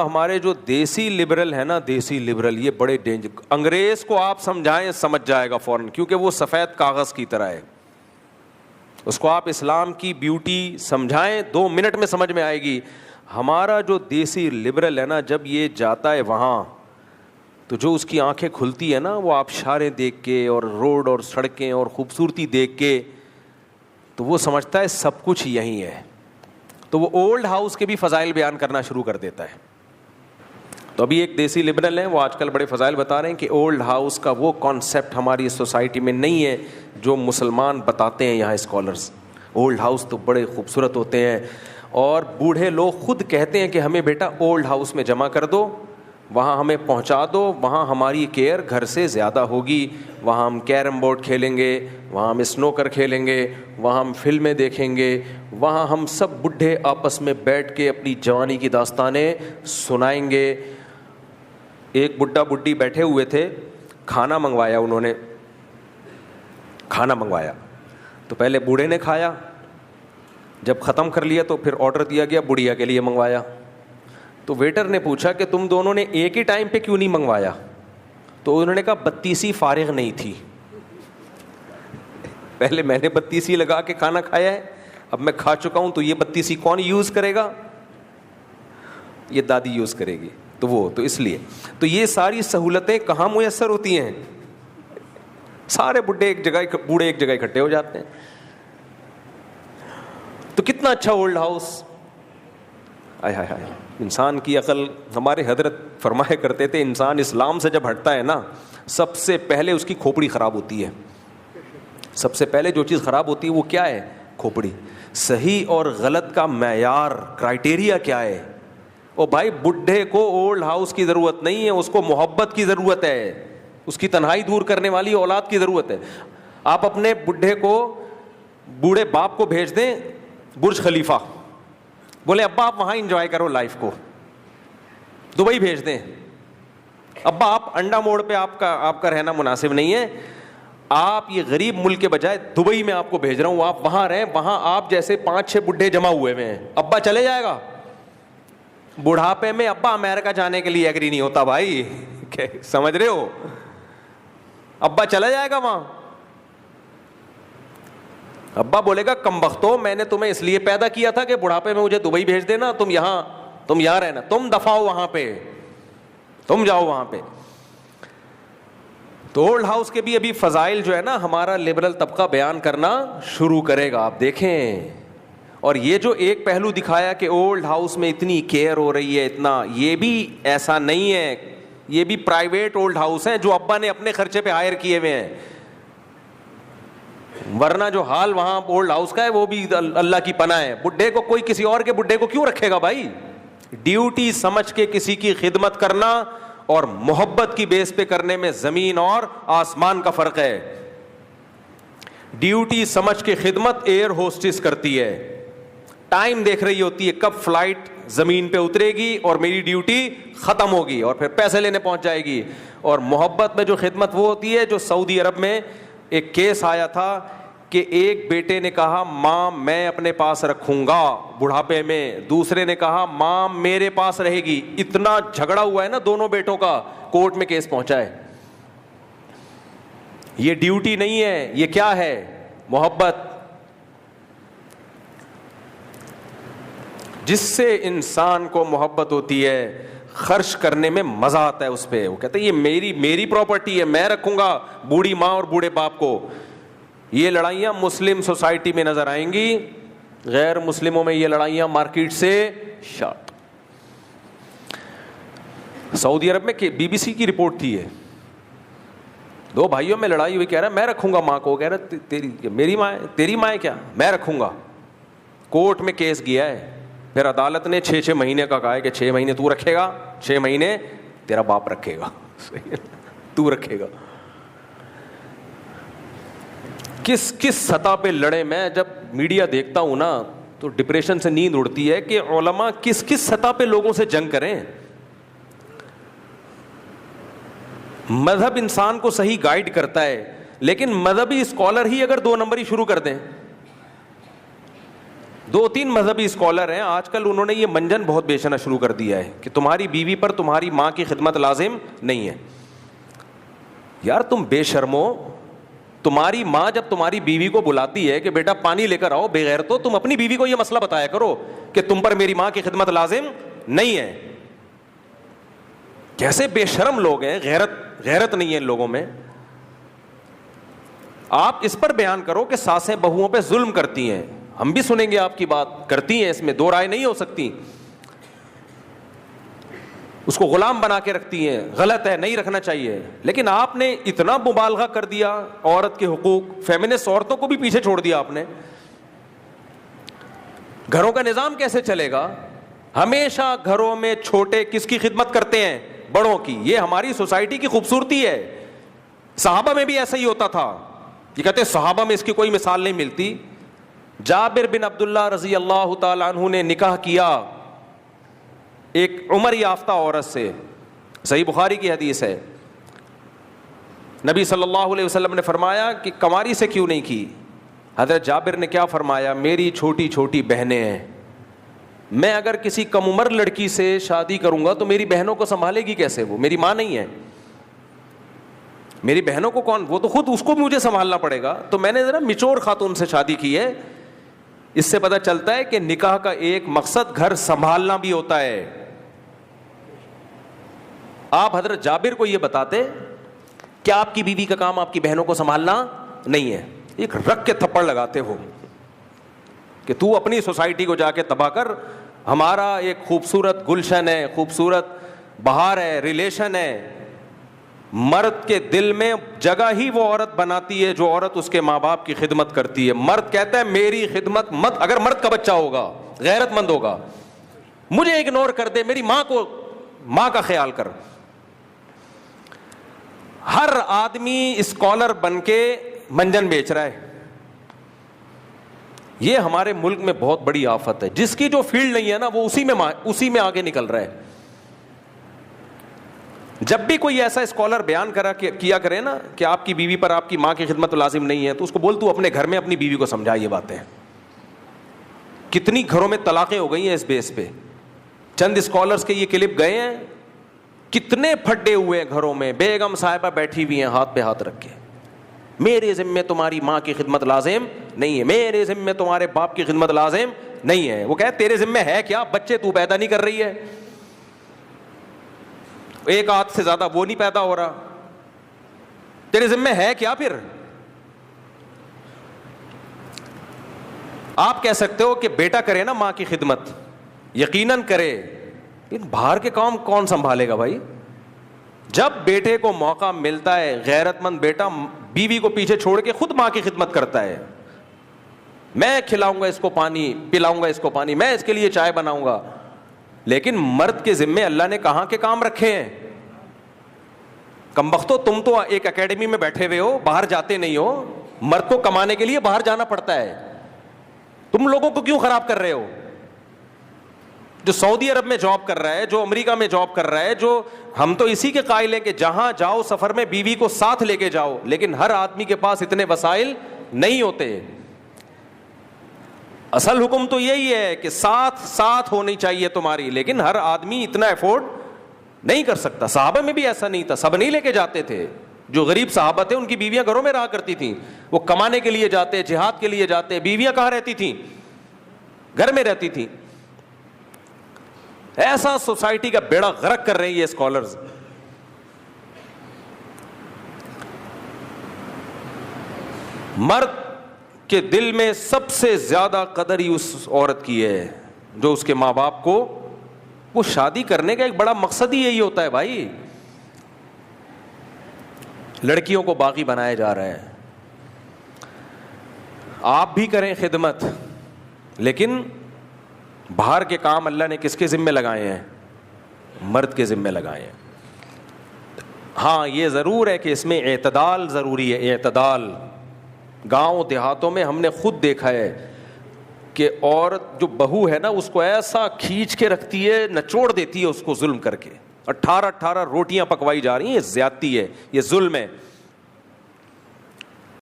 ہمارے جو دیسی لبرل ہے نا, دیسی لبرل, یہ بڑے ڈینجر. انگریز کو آپ سمجھائیں سمجھ جائے گا فوراً, کیونکہ وہ سفید کاغذ کی طرح ہے. اس کو آپ اسلام کی بیوٹی سمجھائیں 2 منٹ میں سمجھ میں آئے گی. ہمارا جو دیسی لبرل ہے نا, جب یہ جاتا ہے وہاں تو جو اس کی آنکھیں کھلتی ہے نا, وہ آبشاریں دیکھ کے اور روڈ اور سڑکیں اور خوبصورتی دیکھ کے, تو وہ سمجھتا ہے سب کچھ یہیں ہے. تو وہ اولڈ ہاؤس کے بھی فضائل بیان کرنا شروع کر دیتا ہے. تو ابھی ایک دیسی لبرل ہیں, وہ آج کل بڑے فضائل بتا رہے ہیں کہ اولڈ ہاؤس کا وہ کانسیپٹ ہماری سوسائٹی میں نہیں ہے جو مسلمان بتاتے ہیں یہاں اسکالرز. اولڈ ہاؤس تو بڑے خوبصورت ہوتے ہیں, اور بوڑھے لوگ خود کہتے ہیں کہ ہمیں بیٹا اولڈ ہاؤس میں جمع کر دو, وہاں ہمیں پہنچا دو, وہاں ہماری کیئر گھر سے زیادہ ہوگی, وہاں ہم کیرم بورڈ کھیلیں گے, وہاں ہم اسنوکر کھیلیں گے, وہاں ہم فلمیں دیکھیں گے, وہاں ہم سب بڈھے آپس میں بیٹھ کے اپنی جوانی کی داستانیں سنائیں گے. ایک بڈھا بڈھی بیٹھے ہوئے تھے, کھانا منگوایا انہوں نے, کھانا منگوایا تو پہلے بوڑھے نے کھایا, جب ختم کر لیا تو پھر آرڈر دیا گیا بڑھیا کے لیے منگوایا. تو ویٹر نے پوچھا کہ تم دونوں نے ایک ہی ٹائم پہ کیوں نہیں منگوایا؟ تو انہوں نے کہا 32 فارغ نہیں تھی, پہلے میں نے 32 لگا کے کھانا کھایا ہے, اب میں کھا چکا ہوں تو یہ 32 کون یوز کرے گا؟ یہ دادی یوز کرے گی. تو اس لیے تو یہ ساری سہولتیں کہاں میسر ہوتی ہیں؟ سارے بوڑھے ایک جگہ اکٹھے ہو جاتے ہیں. تو کتنا اچھا اولڈ ہاؤس. آئے ہائے ہائے, انسان کی عقل. ہمارے حضرت فرمایا کرتے تھے انسان اسلام سے جب ہٹتا ہے نا, سب سے پہلے اس کی کھوپڑی خراب ہوتی ہے. سب سے پہلے جو چیز خراب ہوتی ہے وہ کیا ہے؟ کھوپڑی. صحیح اور غلط کا معیار, کرائٹیریا کیا ہے؟ او بھائی, بڈھے کو اولڈ ہاؤس کی ضرورت نہیں ہے, اس کو محبت کی ضرورت ہے, اس کی تنہائی دور کرنے والی اولاد کی ضرورت ہے. آپ اپنے بوڑھے باپ کو بھیج دیں برج خلیفہ, بولے ابا آپ وہاں انجوائے کرو لائف کو. دبئی بھیج دیں, ابا آپ انڈا موڑ پہ آپ کا رہنا مناسب نہیں ہے, آپ یہ غریب ملک کے بجائے دبئی میں آپ کو بھیج رہا ہوں, آپ وہاں رہیں, وہاں آپ جیسے 5-6 بڈھے جمع ہوئے ہیں. ابا چلے جائے گا بڑھاپے میں. ابا امریکہ جانے کے لیے ایگری نہیں ہوتا بھائی, سمجھ رہے ہو؟ ابا چلا جائے گا وہاں. ابا بولے گا کم بختو, میں نے تمہیں اس لیے پیدا کیا تھا کہ بڑھاپے میں مجھے دبئی بھیج دینا, تم یہاں رہنا, تم دفاؤ وہاں پہ, تم جاؤ وہاں پہ. تو اولڈ ہاؤس کے بھی ابھی فضائل جو ہے نا ہمارا لبرل طبقہ بیان کرنا شروع کرے گا, آپ دیکھیں. اور یہ جو ایک پہلو دکھایا کہ اولڈ ہاؤس میں اتنی کیئر ہو رہی ہے اتنا, یہ بھی ایسا نہیں ہے, یہ بھی پرائیویٹ اولڈ ہاؤس ہیں جو ابا نے اپنے خرچے پہ ہائر کیے ہوئے ہیں. ورنہ جو حال وہاں اولڈ ہاؤس کا ہے وہ بھی اللہ کی پناہ ہے. بڈھے کو کوئی کسی اور کے بڈھے کو کیوں رکھے گا بھائی؟ ڈیوٹی سمجھ کے کسی کی خدمت کرنا اور محبت کی بیس پہ کرنے میں زمین اور آسمان کا فرق ہے. ڈیوٹی سمجھ کے خدمت ایئر ہوسٹس کرتی ہے, ٹائم دیکھ رہی ہوتی ہے کب فلائٹ زمین پہ اترے گی اور میری ڈیوٹی ختم ہوگی اور پھر پیسے لینے پہنچ جائے گی. اور محبت میں جو خدمت وہ ہوتی ہے جو سعودی عرب میں ایک کیس آیا تھا کہ ایک بیٹے نے کہا ماں میں اپنے پاس رکھوں گا بڑھاپے میں, دوسرے نے کہا ماں میرے پاس رہے گی. اتنا جھگڑا ہوا ہے نا دونوں بیٹوں کا, کورٹ میں کیس پہنچا ہے. یہ ڈیوٹی نہیں ہے, یہ کیا ہے؟ محبت. جس سے انسان کو محبت ہوتی ہے خرچ کرنے میں مزہ آتا ہے اس پہ. وہ کہتے ہیں یہ میری پراپرٹی ہے, میں رکھوں گا بوڑھی ماں اور بوڑھے باپ کو. یہ لڑائیاں مسلم سوسائٹی میں نظر آئیں گی, غیر مسلموں میں یہ لڑائیاں مارکیٹ سے شارٹ. سعودی عرب میں BBC کی رپورٹ تھی, ہے 2 بھائیوں میں لڑائی ہوئی, کہہ رہا میں رکھوں گا ماں کو, کہہ رہا میری ماں ہے, تیری ماں ہے کیا, میں رکھوں گا. کورٹ میں کیس گیا ہے, پھر عدالت نے 6 مہینے کا کہا ہے کہ 6 مہینے تو رکھے گا, 6 مہینے تیرا باپ رکھے گا, تو رکھے گا. کس سطح پہ لڑے. میں جب میڈیا دیکھتا ہوں نا تو ڈپریشن سے نیند اڑتی ہے کہ علماء کس سطح پہ لوگوں سے جنگ کریں. مذہب انسان کو صحیح گائیڈ کرتا ہے, لیکن مذہبی اسکالر ہی اگر 2 نمبری شروع کر دیں, دو تین مذہبی اسکالر ہیں آج کل, انہوں نے یہ منجن بہت بیچنا شروع کر دیا ہے کہ تمہاری بیوی پر تمہاری ماں کی خدمت لازم نہیں ہے. یار تم بے شرمو, تمہاری ماں جب تمہاری بیوی کو بلاتی ہے کہ بیٹا پانی لے کر آؤ, بغیر تو تم اپنی بیوی کو یہ مسئلہ بتایا کرو کہ تم پر میری ماں کی خدمت لازم نہیں ہے. کیسے بے شرم لوگ ہیں, غیرت نہیں ہے ان لوگوں میں. آپ اس پر بیان کرو کہ ساسیں بہوؤں پہ ظلم کرتی ہیں, ہم بھی سنیں گے آپ کی بات, کرتی ہیں, اس میں دو رائے نہیں ہو سکتی. اس کو غلام بنا کے رکھتی ہیں, غلط ہے, نہیں رکھنا چاہیے. لیکن آپ نے اتنا مبالغہ کر دیا عورت کے حقوق, فیمنسٹ عورتوں کو بھی پیچھے چھوڑ دیا آپ نے. گھروں کا نظام کیسے چلے گا؟ ہمیشہ گھروں میں چھوٹے کس کی خدمت کرتے ہیں؟ بڑوں کی. یہ ہماری سوسائٹی کی خوبصورتی ہے. صحابہ میں بھی ایسا ہی ہوتا تھا. یہ کہتے ہیں صحابہ میں اس کی کوئی مثال نہیں ملتی. جابر بن عبداللہ رضی اللہ تعالیٰ عنہ نے نکاح کیا ایک عمر یافتہ عورت سے, صحیح بخاری کی حدیث ہے. نبی صلی اللہ علیہ وسلم نے فرمایا کہ کنواری سے کیوں نہیں کی؟ حضرت جابر نے کیا فرمایا, میری چھوٹی چھوٹی بہنیں ہیں, میں اگر کسی کم عمر لڑکی سے شادی کروں گا تو میری بہنوں کو سنبھالے گی کیسے؟ وہ میری ماں نہیں ہے, میری بہنوں کو کون, وہ تو خود اس کو بھی مجھے سنبھالنا پڑے گا. تو میں نے ذرا میچور خاتون سے شادی کی ہے. اس سے پتہ چلتا ہے کہ نکاح کا ایک مقصد گھر سنبھالنا بھی ہوتا ہے. آپ حضرت جابر کو یہ بتاتے کہ آپ کی بیوی کا کام آپ کی بہنوں کو سنبھالنا نہیں ہے, ایک رکھ کے تھپڑ لگاتے ہو کہ تو اپنی سوسائٹی کو جا کے تباہ کر. ہمارا ایک خوبصورت گلشن ہے, خوبصورت بہار ہے, ریلیشن ہے. مرد کے دل میں جگہ ہی وہ عورت بناتی ہے جو عورت اس کے ماں باپ کی خدمت کرتی ہے. مرد کہتا ہے میری خدمت مت, اگر مرد کا بچہ ہوگا, غیرت مند ہوگا, مجھے اگنور کر دے, میری ماں کا خیال کر. ہر آدمی اسکالر بن کے منجن بیچ رہا ہے. یہ ہمارے ملک میں بہت بڑی آفت ہے. جس کی جو فیلڈ نہیں ہے نا وہ اسی میں آگے نکل رہا ہے. جب بھی کوئی ایسا اسکالر بیان کیا کرے نا کہ آپ کی بیوی پر آپ کی ماں کی خدمت لازم نہیں ہے, تو اس کو بول تو اپنے گھر میں اپنی بیوی کو سمجھا یہ باتیں. کتنی گھروں میں طلاقیں ہو گئی ہیں اس بیس پہ. چند اسکالرز کے یہ کلپ گئے ہیں, کتنے پھٹے ہوئے ہیں گھروں میں. بیگم صاحبہ بیٹھی ہوئی ہیں ہاتھ پہ ہاتھ رکھ کے, میرے ذمے تمہاری ماں کی خدمت لازم نہیں ہے, میرے ذمے تمہارے باپ کی خدمت لازم نہیں ہے. وہ کہے تیرے ذمے ہے کیا؟ بچے تو پیدا نہیں کر رہی ہے, ایک ہاتھ سے زیادہ وہ نہیں پیدا ہو رہا, تیرے ذمے ہے کیا؟ پھر آپ کہہ سکتے ہو کہ بیٹا کرے نا ماں کی خدمت, یقیناً کرے, لیکن باہر کے کام کون سنبھالے گا بھائی؟ جب بیٹے کو موقع ملتا ہے, غیرت مند بیٹا بیوی کو پیچھے چھوڑ کے خود ماں کی خدمت کرتا ہے. میں کھلاؤں گا اس کو پانی, پلاؤں گا اس کو پانی, میں اس کے لیے چائے بناؤں گا. لیکن مرد کے ذمے اللہ نے کہاں کے کام رکھے ہیں؟ کمبختو, تم تو ایک اکیڈمی میں بیٹھے ہوئے ہو, باہر جاتے نہیں ہو. مرد کو کمانے کے لیے باہر جانا پڑتا ہے. تم لوگوں کو کیوں خراب کر رہے ہو؟ جو سعودی عرب میں جاب کر رہا ہے, جو امریکہ میں جاب کر رہا ہے, جو ہم تو اسی کے قائل ہیں کہ جہاں جاؤ سفر میں بیوی کو ساتھ لے کے جاؤ, لیکن ہر آدمی کے پاس اتنے وسائل نہیں ہوتے. اصل حکم تو یہی ہے کہ ساتھ ہونی چاہیے تمہاری, لیکن ہر آدمی اتنا افورڈ نہیں کر سکتا. صحابہ میں بھی ایسا نہیں تھا, سب نہیں لے کے جاتے تھے. جو غریب صحابہ تھے ان کی بیویاں گھروں میں رہا کرتی تھیں, وہ کمانے کے لیے جاتے, جہاد کے لیے جاتے, بیویاں کہاں رہتی تھیں؟ گھر میں رہتی تھیں. ایسا سوسائٹی کا بیڑا غرق کر رہے ہیں یہ اسکالرز. مرد کے دل میں سب سے زیادہ قدر ہی اس عورت کی ہے جو اس کے ماں باپ کو, وہ شادی کرنے کا ایک بڑا مقصد ہی یہی ہوتا ہے بھائی. لڑکیوں کو باغی بنایا جا رہا ہے. آپ بھی کریں خدمت, لیکن باہر کے کام اللہ نے کس کے ذمے لگائے ہیں؟ مرد کے ذمے لگائے ہیں. ہاں یہ ضرور ہے کہ اس میں اعتدال ضروری ہے, اعتدال. گاؤں دیہاتوں میں ہم نے خود دیکھا ہے کہ عورت جو بہو ہے نا اس کو ایسا کھینچ کے رکھتی ہے, نچوڑ دیتی ہے اس کو ظلم کر کے. 18 روٹیاں پکوائی جا رہی ہیں, یہ زیادتی ہے, یہ ظلم ہے.